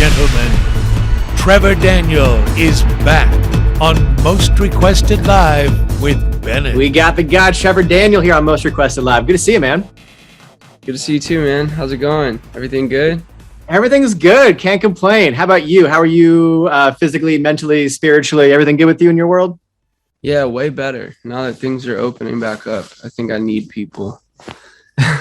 gentlemen, Trevor Daniel is back on Most Requested Live with Bennett. We got the god Trevor Daniel here on Most Requested Live. Good to see you, man. Good to see you too, man. How's it going? Everything good? Everything's good. Can't complain. How about you? How are you physically, mentally, spiritually? Everything good with you in your world? Yeah, way better. Now that things are opening back up, I think I need people.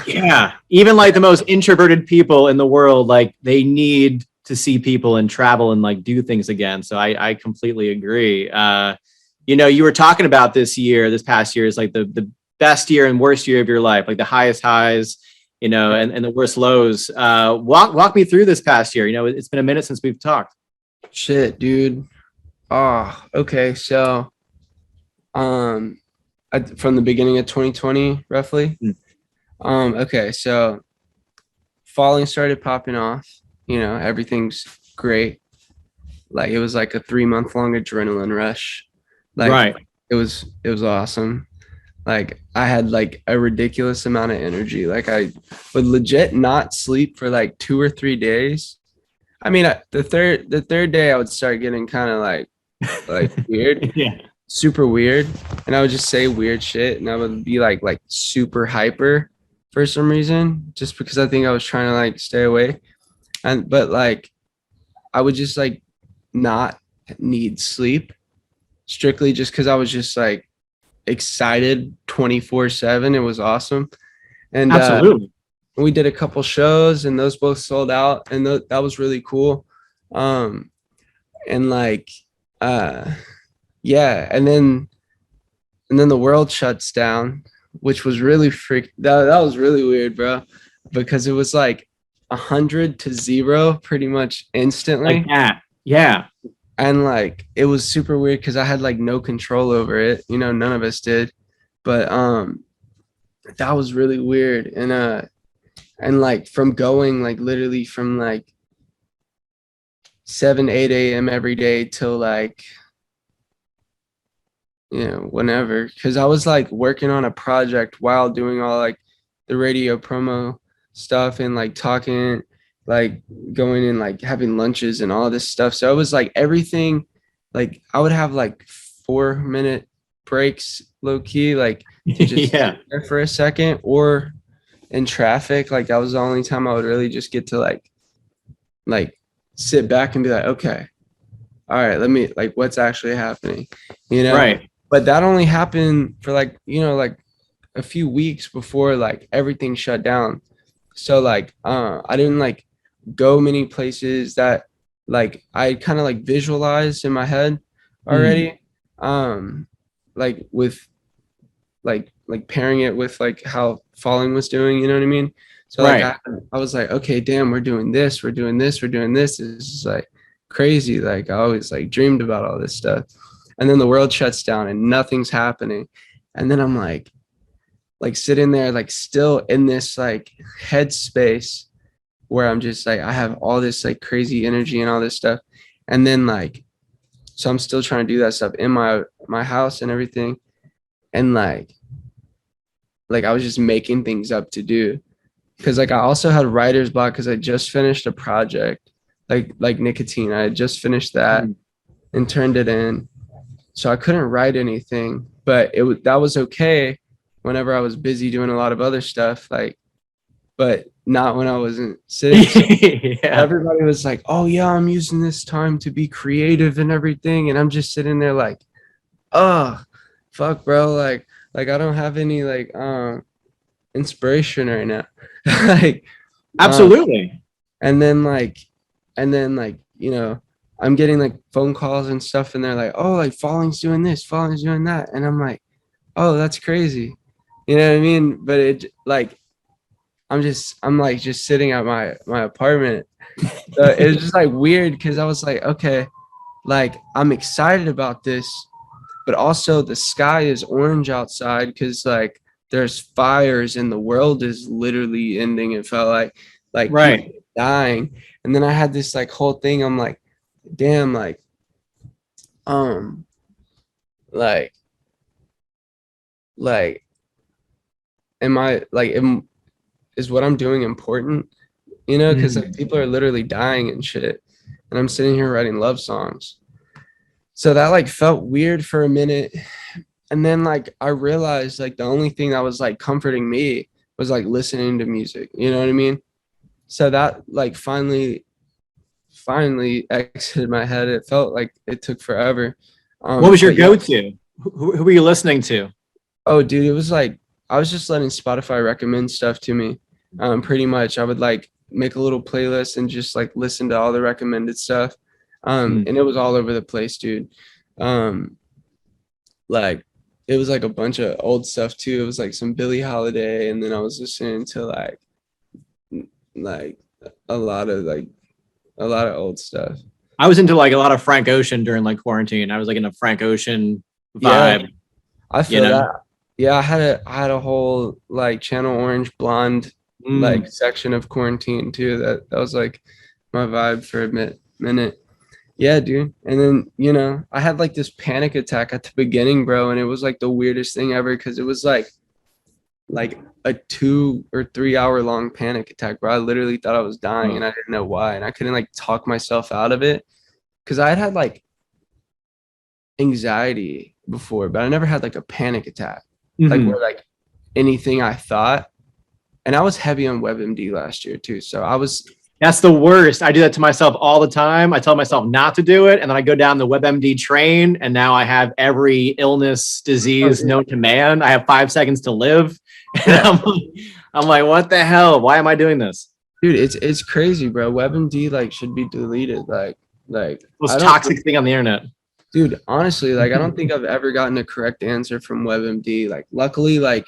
Yeah. Even like the most introverted people in the world, like they need to see people and travel and like do things again. So I completely agree. You were talking about this past year is like the best year and worst year of your life, like the highest highs, and the worst lows. Walk me through this past year. It's been a minute since we've talked. Shit, dude. Okay. So, from the beginning of 2020, roughly. Okay. So falling started popping off, everything's great. Like it was like a 3-month long adrenaline rush. Like right. It was awesome. Like I had like a ridiculous amount of energy. Like I would legit not sleep for like 2 or 3 days. I mean, the third day I would start getting kind of like weird, Yeah, super weird, and I would just say weird shit, and I would be like super hyper for some reason, just because I think I was trying to like stay away, but like I would just like not need sleep strictly just because I was just like excited 24/7. It was awesome. And absolutely. we did a couple shows and those both sold out, and that was really cool. And like yeah, and then the world shuts down, which was really that was really weird, bro, because it was like 100 to 0 pretty much instantly. Like that. Yeah. And like it was super weird because I had like no control over it, none of us did, but that was really weird. And like from going like literally from like 7-8 a.m. every day till like whenever, because I was like working on a project while doing all like the radio promo stuff and like talking, like going and like having lunches and all this stuff. So it was like everything, like I would have like 4-minute breaks low key, like to just Yeah. sit there for a second, or in traffic. Like that was the only time I would really just get to like sit back and be like, okay, all right, let me like what's actually happening, Right. But that only happened for like like a few weeks before like everything shut down. So like I didn't like go many places that like I kind of like visualized in my head already. Like with like pairing it with like how Falling was doing, you know what I mean? So like Right. I was like, okay, damn, we're doing this, we're doing this, we're doing this. This is like crazy. Like I always like dreamed about all this stuff. And then the world shuts down and nothing's happening. And then I'm like sitting there, like still in this like headspace where I'm just like, I have all this like crazy energy and all this stuff. And then like, so I'm still trying to do that stuff in my house and everything. And like I was just making things up to do. Cause like I also had writer's block because I just finished a project like Nicotine. I had just finished that and turned it in. So I couldn't write anything, but that was okay whenever I was busy doing a lot of other stuff, like, but not when I wasn't sitting. So Yeah. everybody was like, oh yeah, I'm using this time to be creative and everything. And I'm just sitting there like, oh, fuck, bro. Like I don't have any like inspiration right now. Like Absolutely. and then I'm getting like phone calls and stuff, and they're like, oh, like Falling's doing this, Falling's doing that, and I'm like, oh, that's crazy, you know what I mean? But it like I'm like just sitting at my apartment. So it was just like weird because I was like, okay, like I'm excited about this, but also the sky is orange outside because like there's fires and the world is literally ending. It felt like Right. people dying. And then I had this like whole thing. I'm like, damn, like like am I like is what I'm doing important? Because like people are literally dying and shit. and I'm sitting here writing love songs. So that like felt weird for a minute. And then like I realized like the only thing that was like comforting me was like listening to music. You know what I mean? So that like finally exited my head. It felt like it took forever. What was your go-to? Who were you listening to? Oh, dude, it was like I was just letting Spotify recommend stuff to me. Pretty much, I would like make a little playlist and just like listen to all the recommended stuff. And it was all over the place, dude. Like it was like a bunch of old stuff too. It was like some Billie Holiday, and then I was listening to like a lot of old stuch. I was into like a lot of Frank Ocean during like quarantine. I was like in a Frank Ocean vibe. Yeah, I feel that. Yeah, I had a whole like Channel Orange Blonde like section of quarantine too. That was like my vibe for a minute. Yeah, dude. And then, you know, I had like this panic attack at the beginning, bro, and it was like the weirdest thing ever because it was like a 2 or 3 hour long panic attack, bro. I literally thought I was dying and I didn't know why, and I couldn't like talk myself out of it because I had like anxiety before, but I never had like a panic attack, like where like anything I thought. And I was heavy on WebMD last year too, so that's the worst. I do that to myself all the time. I tell myself not to do it, and then I go down the WebMD train, and now I have every illness, disease known to man. I have 5 seconds to live. And I'm like, what the hell? Why am I doing this? Dude, it's crazy, bro. WebMD like should be deleted. Like most toxic thing on the internet. Dude, honestly, like I don't think I've ever gotten a correct answer from WebMD. Like luckily, like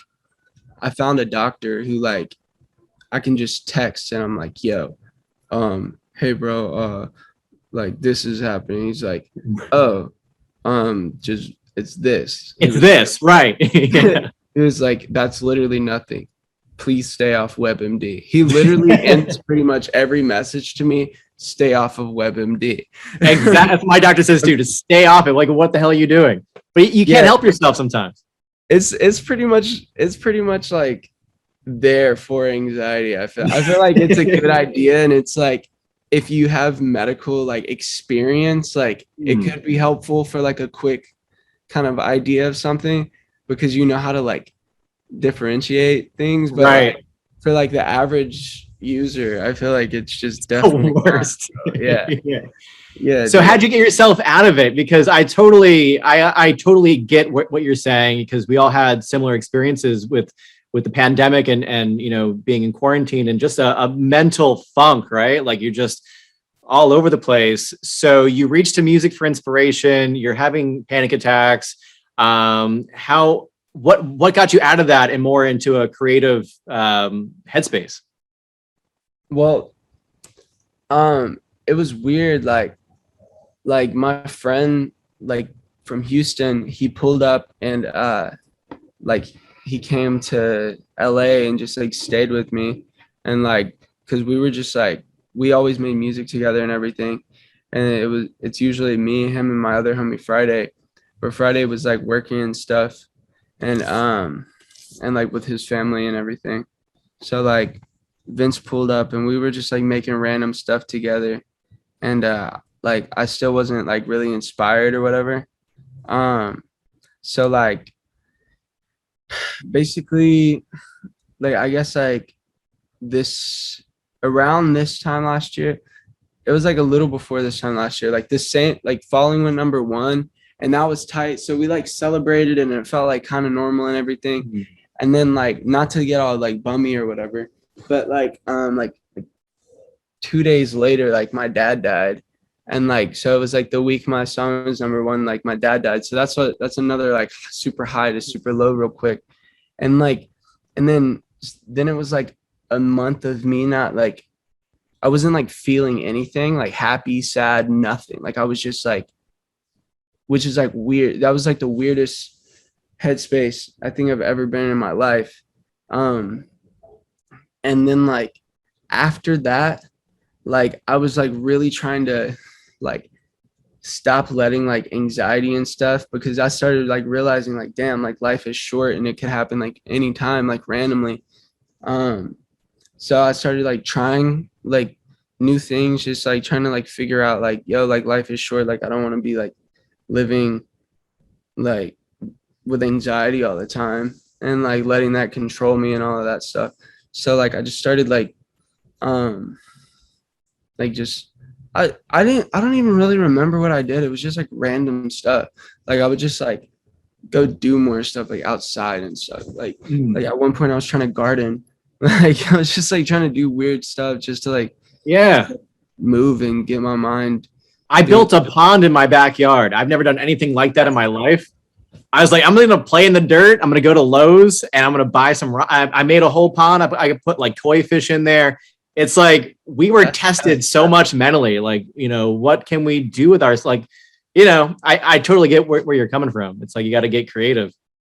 I found a doctor who like I can just text and I'm like, yo, hey bro, like this is happening. He's like, oh, just it's this. It's this, right. Yeah. It was like, that's literally nothing. Please stay off WebMD. He literally ends pretty much every message to me, stay off of WebMD. Exactly. My doctor says too, to stay off it. Like, what the hell are you doing? But you can't help yourself sometimes. It's pretty much like there for anxiety. I feel like it's a good idea, and it's like if you have medical like experience, like it could be helpful for like a quick kind of idea of something because you know how to like differentiate things. But like, for like the average user, I feel like it's just definitely the worst. Yeah. So how'd you get yourself out of it? Because I totally get what you're saying, because we all had similar experiences with the pandemic and you know, being in quarantine and just a mental funk, right? Like you're just all over the place. So you reach to music for inspiration. You're having panic attacks. What got you out of that and more into a creative headspace? Well, it was weird. Like my friend, like from Houston, he pulled up and like he came to LA and just like stayed with me, and like because we were just like we always made music together and everything, and it's usually me, him, and my other homie Friday, but Friday was like working and stuff, and like with his family and everything. So like Vince pulled up and we were just like making random stuff together, and like I still wasn't like really inspired or whatever. So like basically like I guess like around this time last year, it was like a little before this time last year, like the same like Falling went #1, and that was tight. So we like celebrated and it felt like kind of normal and everything. And then like not to get all like bummy or whatever, but like 2 days later, like my dad died. And like so it was like the week my song was #1, like my dad died. So that's another like super high to super low real quick. And like and then it was like a month of me not like I wasn't like feeling anything, like happy, sad, nothing. Like I was just like, which is like weird. That was like the weirdest headspace I think I've ever been in my life. And then like after that, like I was like really trying to like stop letting like anxiety and stuff, because I started like realizing like, damn, like life is short and it could happen like anytime, like randomly. So I started like trying like new things, just like trying to like figure out like, yo, like life is short. Like I don't want to be like living like with anxiety all the time and like letting that control me and all of that stuff. So like I just started like just I don't even really remember what I did. It was just like random stuff. Like I would just like go do more stuff like outside and stuff. Like at one point I was trying to garden. Like I was just like trying to do weird stuff just to like Yeah. move and get my mind. I built a pond in my backyard. I've never done anything like that in my life. I was like, I'm going to play in the dirt. I'm going to go to Lowe's and I'm going to buy some. I made a whole pond. I could put like toy fish in there. It's like we were tested so much mentally. Like, you know, what can we do with ours? Like, you know, I totally get where you're coming from. It's like you got to get creative.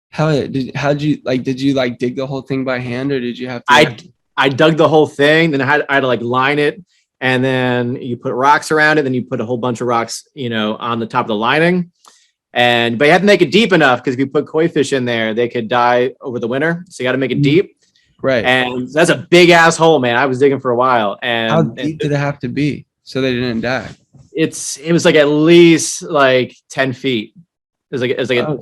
Hell yeah. Did you like dig the whole thing by hand, or did you have to I dug the whole thing, then I had to like line it, and then you put rocks around it, then you put a whole bunch of rocks, you know, on the top of the lining. But you have to make it deep enough because if you put koi fish in there, they could die over the winter. So you got to make it deep. Right. And that's a big ass hole, man. I was digging for a while. And how deep did it have to be so they didn't die? It was like at least like 10 feet. It was like a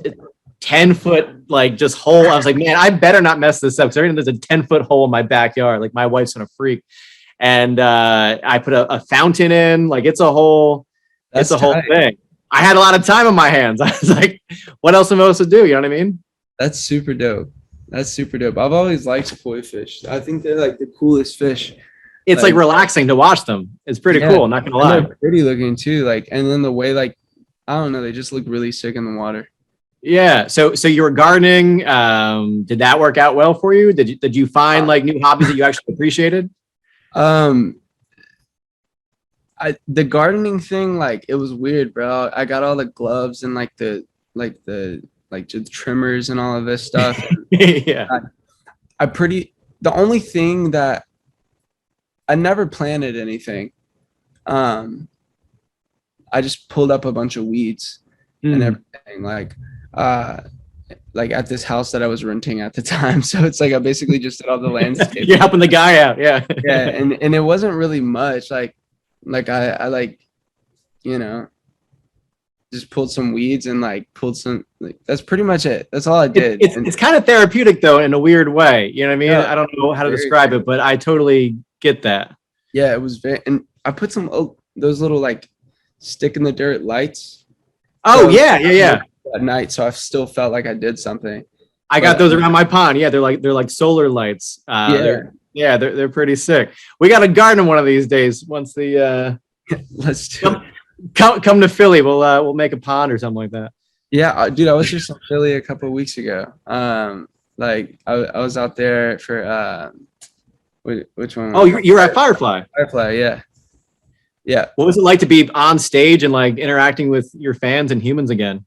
10-foot like just hole. I was like, man, I better not mess this up because there's a 10-foot hole in my backyard. Like my wife's gonna freak. And I put a fountain in. Like it's a whole whole thing. I had a lot of time on my hands. I was like, what else am I supposed to do? You know what I mean? That's super dope. I've always liked koi fish. I think they're like the coolest fish. It's like relaxing to watch them. It's pretty cool. I'm not gonna lie. They're pretty looking too. Like, and then the way, like, I don't know, they just look really sick in the water. Yeah. So you were gardening. Did that work out well for you? Did you find like new hobbies that you actually appreciated? The gardening thing, like, it was weird, bro. I got all the gloves and like the trimmers and all of this stuff. Yeah. The only thing that I never planted anything. I just pulled up a bunch of weeds and everything, like at this house that I was renting at the time. So it's like I basically just did all the landscape. You're helping the guy out, yeah. Yeah, and it wasn't really much. Like I like, you know, just pulled some weeds and like pulled some. Like, that's pretty much it. That's all I did. It's kind of therapeutic though, in a weird way. You know what I mean? Yeah, I don't know how to describe it, but I totally get that. Yeah, it was very. And I put some those little like stick in the dirt lights. Oh yeah. At night, so I still felt like I did something. I got those around my pond. Yeah, they're like solar lights. They're pretty sick. We got a garden one of these days. Once the let's do come to Philly, we'll make a pond or something like that. Yeah, dude, I was just in Philly a couple of weeks ago. Like I was out there for which one? Oh, you were at Firefly. Firefly, yeah. Yeah. What was it like to be on stage and like interacting with your fans and humans again?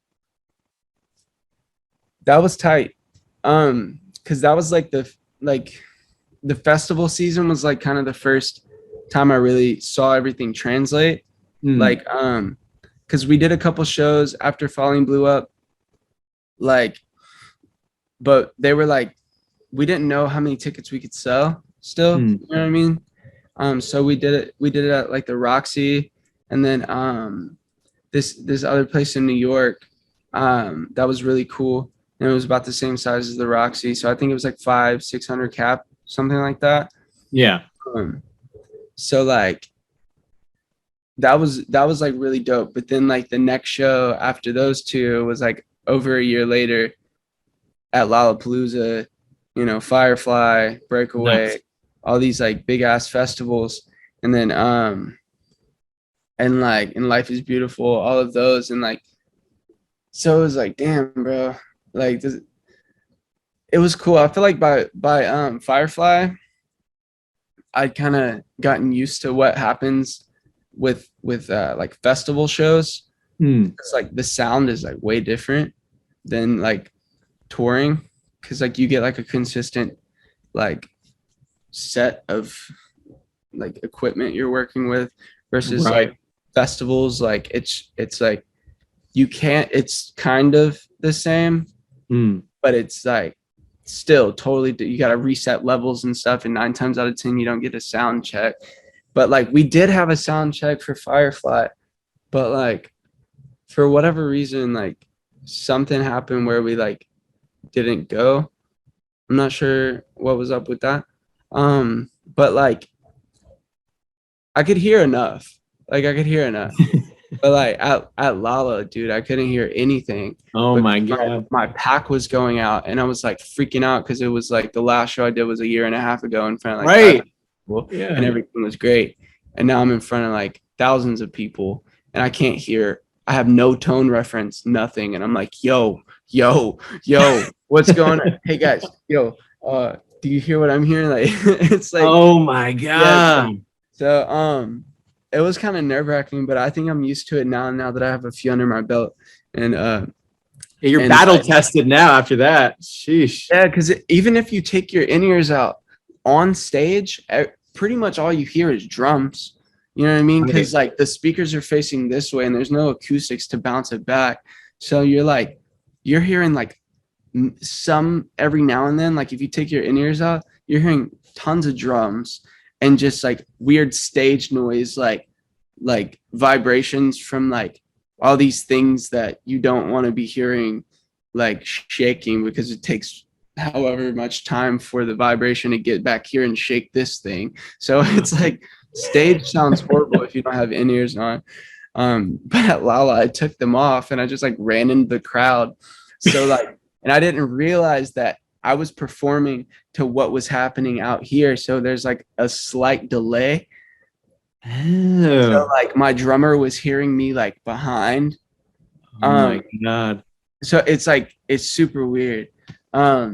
That was tight. Because that was like the festival season was like kind of the first time I really saw everything translate. Like, because we did a couple shows after Falling blew up, like, but they were like, we didn't know how many tickets we could sell still. You know what I mean? So we did it at like the Roxy, and then this other place in New York that was really cool, and it was about the same size as the Roxy. So I think it was like 500-600 cap, something like that. Yeah. So like that was like really dope. But then like the next show after those two was like over a year later at Lollapalooza, you know, Firefly, Breakaway, nice. All these like big ass festivals, and then and Life is Beautiful, all of those, and like so it was like, damn, bro, like this, it was cool. I feel like by Firefly, I'd kind of gotten used to what happens with like festival shows. It's like the sound is like way different than like touring, because like you get like a consistent like set of like equipment you're working with versus like festivals. Like it's like you can't, it's kind of the same, but it's like still totally, you got to reset levels and stuff, and 9 times out of 10 you don't get a sound check, But like we did have a sound check for Firefly, but like for whatever reason, like something happened where we like didn't go. I'm not sure what was up with that. But like I could hear enough. Like I could hear enough. But like at Lala, dude, I couldn't hear anything. Oh But my God. my pack was going out, and I was like freaking out because it was like the last show I did was a year and a half ago in front of like Right. 500 people, Yeah. and everything was great. And now I'm in front of like thousands of people, and I can't hear. I have no tone reference, nothing, and I'm like, yo, what's going on? Hey guys, yo, do you hear what I'm hearing? Like, it's like, Oh my yeah, God. so it was kind of nerve-wracking, but I think I'm used to it now that I have a few under my belt. And Yeah, you're and battle tested now after that. Sheesh. yeah, because even if you take your in-ears out on stage, pretty much all you hear is drums. You know what I mean? Because like the speakers are facing this way and there's no acoustics to bounce it back. So you're hearing like some every now and then, like if you take your in-ears out, you're hearing tons of drums and just like weird stage noise, like vibrations from like all these things that you don't want to be hearing, like shaking, because it takes however much time for the vibration to get back here and shake this thing. So it's like stage sounds horrible if you don't have in-ears on. But at Lala, I took them off and I just like ran into the crowd. So like, and I didn't realize that I was performing to what was happening out here. So there's like a slight delay. So like my drummer was hearing me like behind. Oh my God. So it's like, it's super weird. I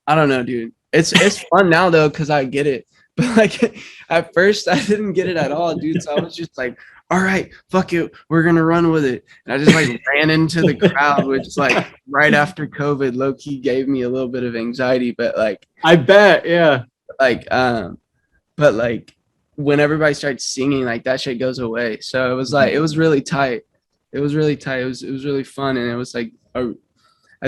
don't know, dude. It's fun now though, because I get it. But like at first I didn't get it at all, dude. So I was just like, all right, fuck it, we're gonna run with it. And I just like ran into the crowd, which like right after COVID, low key gave me a little bit of anxiety. But like I bet, yeah. like but like when everybody starts singing, like that shit goes away. So it was like it was really tight. It was really tight. It was really fun, and it was like I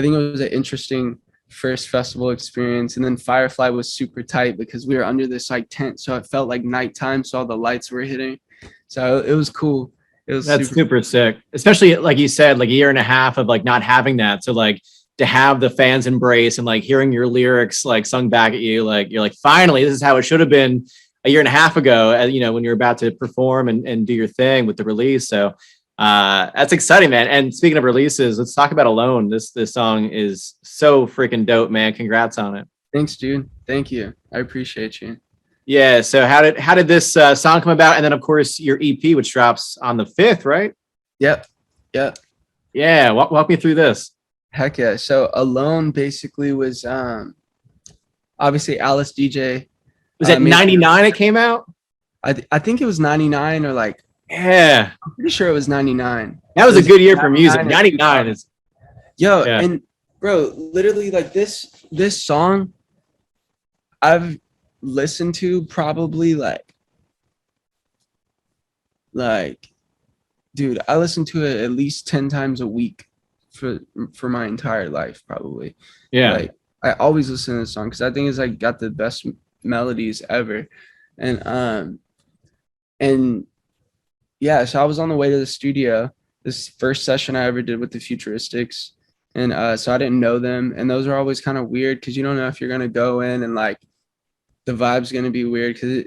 think it was an interesting first festival experience. And then Firefly was super tight because we were under this like tent, so it felt like nighttime, so all the lights were hitting. So it was cool. It was That's super sick, especially like you said, like a year and a half of like not having that. So like to have the fans embrace and like hearing your lyrics like sung back at you, like you're like, finally, this is how it should have been a year and a half ago, you know, when you're about to perform and do your thing with the release. So that's exciting, man. And speaking of releases, let's talk about Alone. This song is so freaking dope, man. Congrats on it. Thanks, dude. Thank you. I appreciate you. Yeah. So how did this song come about? And then of course your EP, which drops on the 5th, right? Yep. Yeah. Walk me through this. Heck yeah. So Alone basically was obviously Alice DJ. Was it 99 it came out? I think it was 99 or like, yeah, I'm pretty sure it was 99. That was a good year for music. 99 is yo, yeah. And bro, literally like this song I've listened to probably like dude, I listen to it at least 10 times a week for my entire life probably. Yeah. Like I always listen to this song because I think it's like got the best melodies ever. And yeah, so I was on the way to the studio, this first session I ever did with the Futuristics. And so I didn't know them. And those are always kind of weird because you don't know if you're going to go in and like the vibe's going to be weird. Because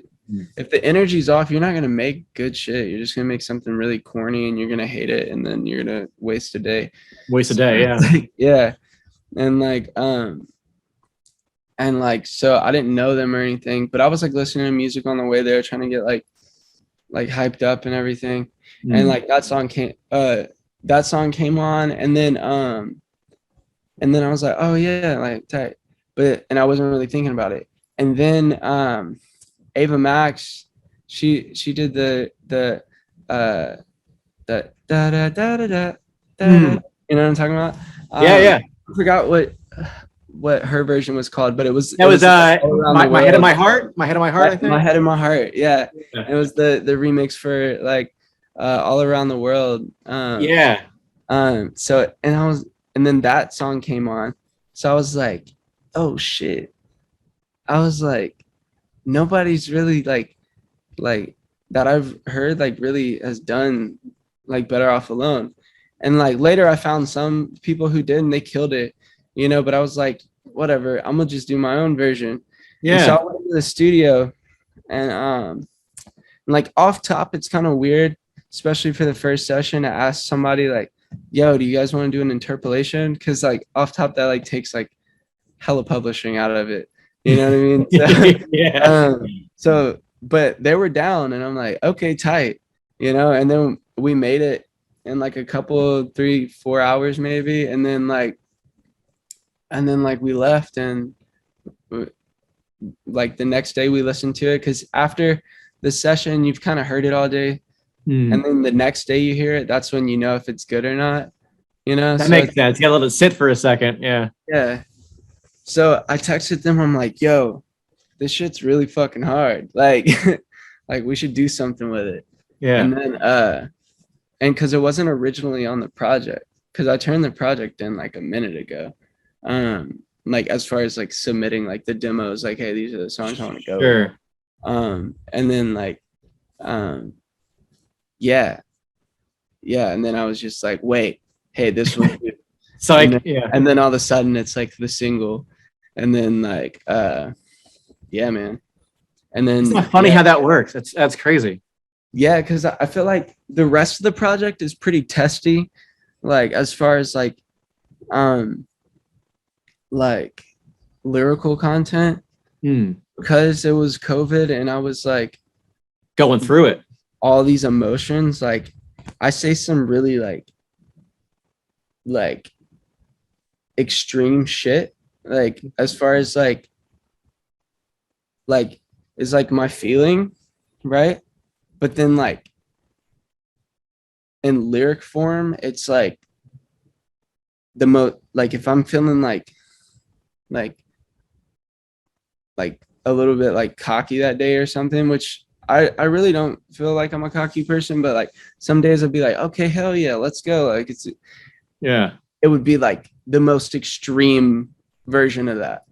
if the energy's off, you're not going to make good shit. You're just going to make something really corny and you're going to hate it. And then you're going to waste a day. Yeah. Yeah. And like, so I didn't know them or anything, but I was like listening to music on the way there, trying to get like hyped up and everything. And like that song came on, and then I was like, oh yeah, like tight. And I wasn't really thinking about it. And then Ava Max, she did the da da da da da da. You know what I'm talking about? Yeah. I forgot what her version was called, but it was my head of my heart. I think. My Head in My Heart. Yeah. It was the remix for like All Around the World. Yeah. So and then that song came on. So I was like, oh shit. I was like, nobody's really like like that I've heard like really has done like Better Off Alone. And like later I found some people who did and they killed it, you know, but I was like, whatever, I'm gonna just do my own version. And so Yeah. I went to the studio and like off top, it's kind of weird, especially for the first session, to ask somebody like, yo, do you guys want to do an interpolation? Because like off top, that like takes like hella publishing out of it. You know what I mean? Yeah. So, but they were down, and I'm like, okay, tight, you know. And then we made it in like a couple, 3-4 hours maybe, and then like we left, and like the next day we listened to it because after the session you've kind of heard it all day, and then the next day you hear it, that's when you know if it's good or not, you know. That So makes sense. You gotta let it sit for a second. Yeah. yeah. So I texted them. I'm like, yo, this shit's really fucking hard. Like, like we should do something with it. Yeah. And then, and because it wasn't originally on the project, because I turned the project in like a minute ago. Like as far as like submitting like the demos, like, hey, these are the songs I want to go with. Sure. And then like, yeah. And then I was just like, wait, hey, this one. So and, yeah. And then all of a sudden it's like the single, and then like, yeah, man. And then It's not funny how that works. That's crazy. yeah, because I feel like the rest of the project is pretty testy, like as far as like lyrical content, because it was COVID and I was like going through it, all these emotions. Like I say some really like extreme shit, like as far as like is like my feeling, right? But then like in lyric form, it's like the most, like if I'm feeling like a little bit like cocky that day or something, which I really don't feel like I'm a cocky person, but like some days I'll be like, okay, hell yeah, let's go. Like it would be like the most extreme version of that.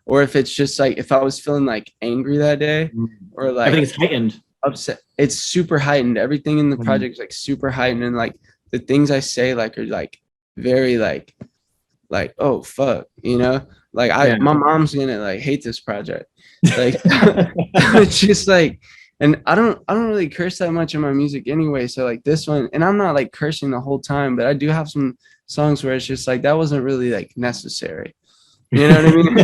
Or if it's just like if I was feeling like angry that day, or like everything's heightened, upset, it's super heightened. Everything in the project is like super heightened, and like the things I say like are like very like oh fuck, you know, like my mom's gonna like hate this project, like it's just like, and I don't really curse that much in my music anyway, so like this one, and I'm not like cursing the whole time, but I do have some songs where it's just like that wasn't really like necessary, you know what I mean?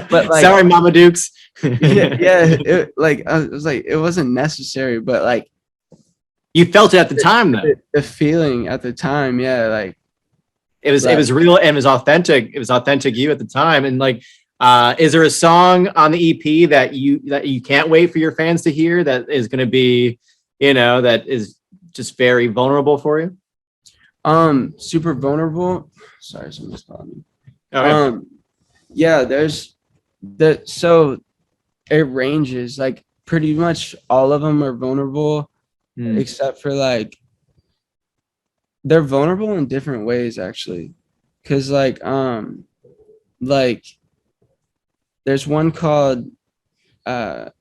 But like, sorry, Mama Dukes. it, like I was like, it wasn't necessary, but like you felt it at the time, though. The feeling at the time, yeah, like it was real and it was authentic. It was authentic you at the time. And like, is there a song on the EP that you can't wait for your fans to hear that is going to be, you know, that is just very vulnerable for you? Super vulnerable. Sorry, someone's calling me. Okay. Yeah, there's so it ranges, like pretty much all of them are vulnerable, except for like they're vulnerable in different ways actually, because like there's one called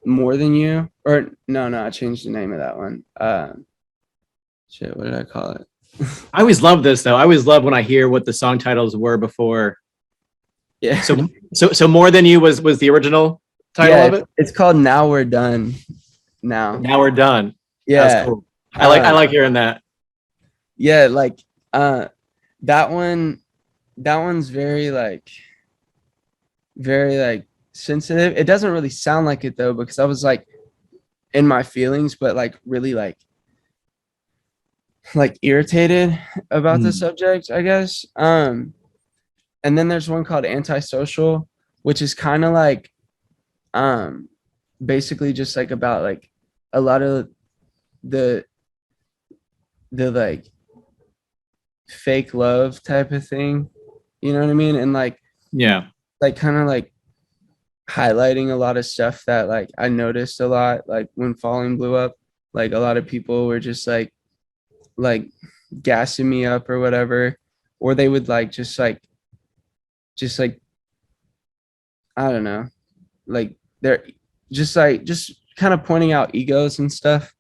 More Than You, or no, I changed the name of that one. Shit, what did I call it? I always love this though. I always love when I hear what the song titles were before. Yeah. So More Than You was the original title of it? It's called Now We're Done. Now We're done. Yeah. That's cool. I like hearing that. Yeah, like that one's very like sensitive. It doesn't really sound like it though, because I was like in my feelings, but like really like irritated about the subject, I guess. And then there's one called Antisocial, which is kind of like basically just like about like a lot of the like fake love type of thing, you know what I mean? And like like kind of like highlighting a lot of stuff that like I noticed a lot, like when Falling blew up, like a lot of people were just like gassing me up or whatever, or they would like just like I don't know, like they're just kind of pointing out egos and stuff.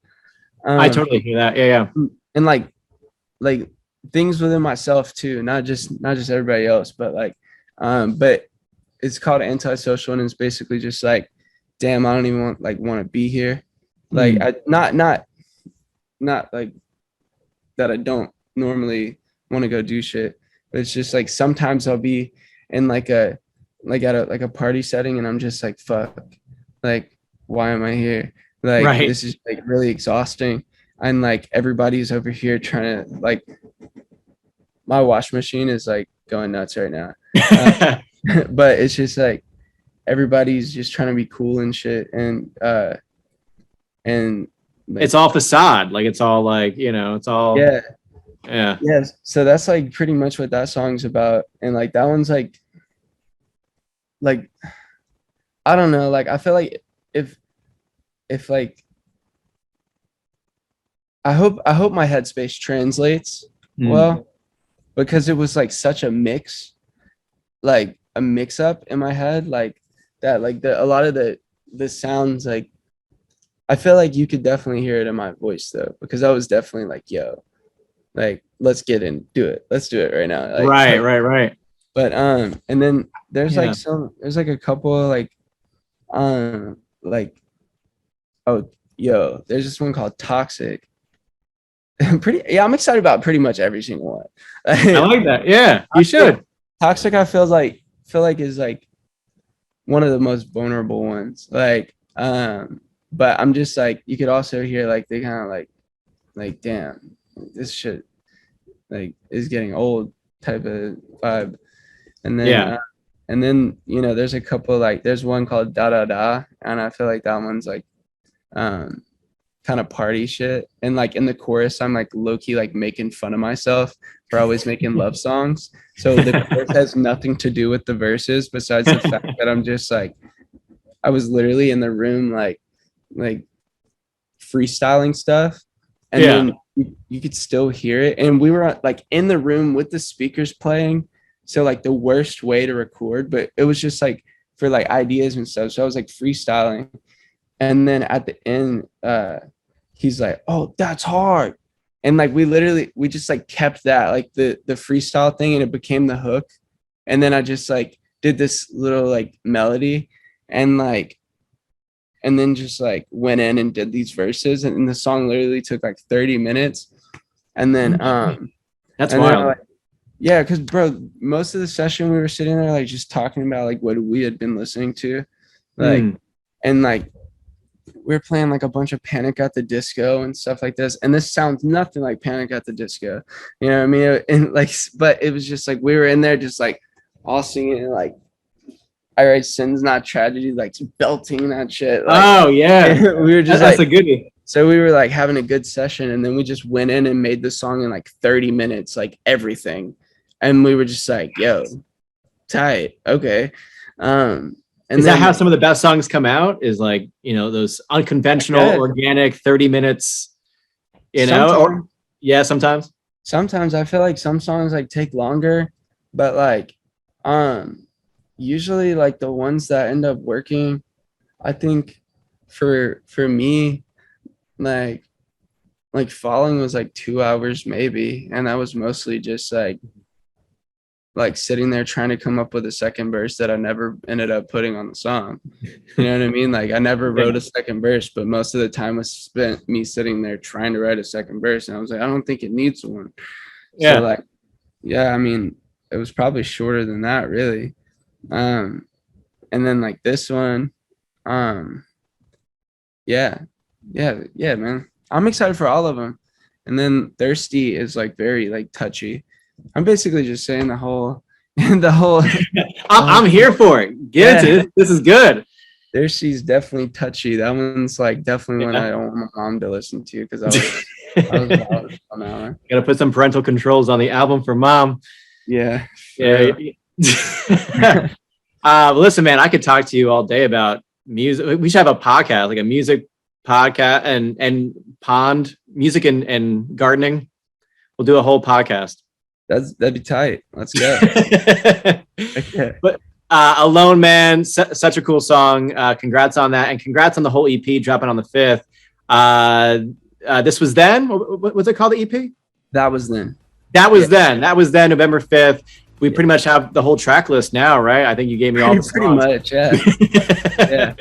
I totally hear that. Yeah. And like things within myself too, not just everybody else, but like, but it's called antisocial, and it's basically just like, damn, I don't even want to be here. Like I not like that I don't normally want to go do shit, but it's just like sometimes I'll be in like at a party setting and I'm just like, fuck, like why am I here? Like Right. this is like really exhausting, and like everybody's over here trying to, like, my wash machine is like going nuts right now. But it's just like everybody's just trying to be cool and shit, and like, it's all facade. Like it's all like, it's all yeah. So that's like pretty much what that song's about. And like that one's like I don't know, like I feel like if like I hope my headspace translates well, because it was like such a mix, like a mix up in my head, like that, like a lot of the sounds, like I feel like you could definitely hear it in my voice though, because I was definitely like, yo, like let's get in, let's do it right now. Like, Right. But and then there's like there's like a couple of like oh yo, there's this one called Toxic. I'm excited about pretty much every single one. I like that. Yeah, you should. Toxic, I feel like is like one of the most vulnerable ones. Like but I'm just like, you could also hear like they kind of like damn, this shit like is getting old type of vibe. And then and then there's a couple, like there's one called Da Da Da, and I feel like that one's like kind of party shit, and like in the chorus I'm like low-key like making fun of myself for always making love songs, so the chorus has nothing to do with the verses besides the fact that I'm just like, I was literally in the room like freestyling stuff, and then you could still hear it, and we were like in the room with the speakers playing, so like the worst way to record, but it was just like for like ideas and stuff, so I was like freestyling. And then at the end, he's like, "Oh, that's hard," and like we just like kept that, like the freestyle thing, and it became the hook. And then I just like did this little like melody, and then just like went in and did these verses, and the song literally took like 30 minutes. And then that's wild. Like, yeah, because bro, most of the session we were sitting there like just talking about like what we had been listening to, like and like we were playing like a bunch of Panic at the Disco and stuff like this, and this sounds nothing like Panic at the Disco, you know what I mean? And like, but it was just like we were in there just like all singing like I Write Sins Not Tragedy, like belting that shit. Like, oh yeah, we were just that's like, a goodie. So we were like having a good session, and then we just went in and made the song in like 30 minutes, like everything, and we were just like, yo, tight, okay. And is that how some of the best songs come out? Is like, those unconventional, organic 30 minutes, Or, yeah, sometimes. Sometimes I feel like some songs like take longer, but like, usually like the ones that end up working, I think for me, like Falling was like 2 hours maybe, and that was mostly just like sitting there trying to come up with a second verse that I never ended up putting on the song. You know what I mean? Like I never wrote a second verse, but most of the time was spent me sitting there trying to write a second verse. And I was like, I don't think it needs one. Yeah. So like, yeah, I mean, it was probably shorter than that really. And then like this one, yeah, man. I'm excited for all of them. And then Thirsty is like very like touchy. I'm basically just saying the whole I'm here for it. Get into it. This is good. Thirsty's definitely touchy. That one's like definitely one I don't want my mom to listen to, because I was on that one. Gotta put some parental controls on the album for mom. Yeah. Listen, man, I could talk to you all day about music. We should have a podcast, like a music podcast and pond music and gardening. We'll do a whole podcast. That'd be tight. Let's go. Okay. But Alone Man, such a cool song. Congrats on that. And congrats on the whole EP dropping on the 5th. This was then? What's it called, the EP? That was then. That was then, November 5th. We pretty much have the whole track list now, right? I think you gave me all the Pretty songs. much, yeah. Yeah.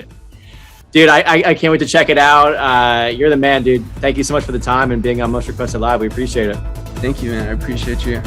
Dude, I can't wait to check it out. You're the man, dude. Thank you so much for the time and being on Most Requested Live. We appreciate it. Thank you, man. I appreciate you.